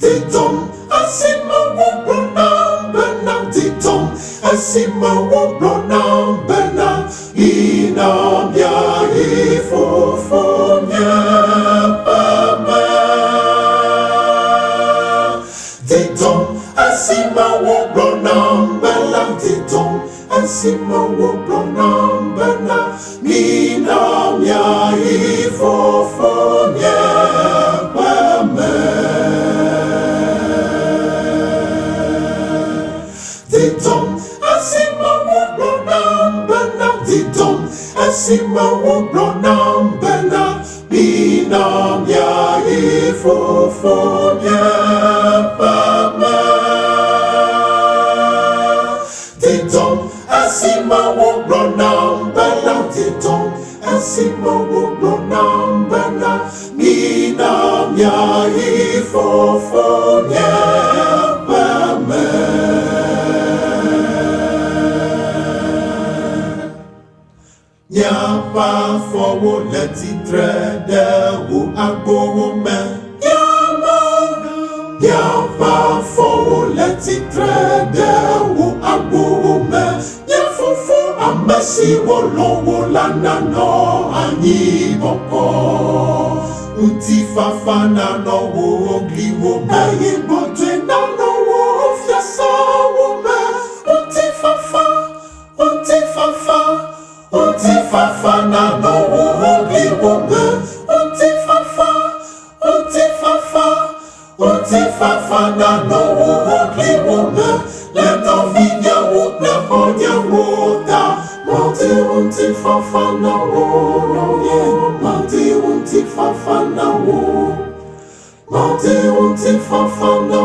DZIDZOM, asima wo pronam benam DZIDZOM, asima wo pronam benam inam ya ifofonya pama. DZIDZOM, asima wo pronam benam DZIDZOM, asima wo pronam benam inam ya ifofonya pama. DZIDZOM, asima wo pronam benam DZIDZOM, asima wo pronam benam inam ya ifofonya pama. DZIDZOM, asima wo pronam benam DZIDZOM, asima wo pronam benam inam ya ifofonya pama. Nyapa fowo leti trede wo agbowo me. Nyapa fowo leti trede wo agbowo me. Nyafofo amesi wo lowo lana no anyi boko. Uti fafana no wo ogli wo me. Aye botwe na no wo fiasa wo me. Uti fafa, uti fafa. Uti fafa na no wogi wome. Uti fafa na no wogi wome. Let no vinya wot na honya wota. Uti fafa na wo no ye. Uti fafa na wo. Uti fafa na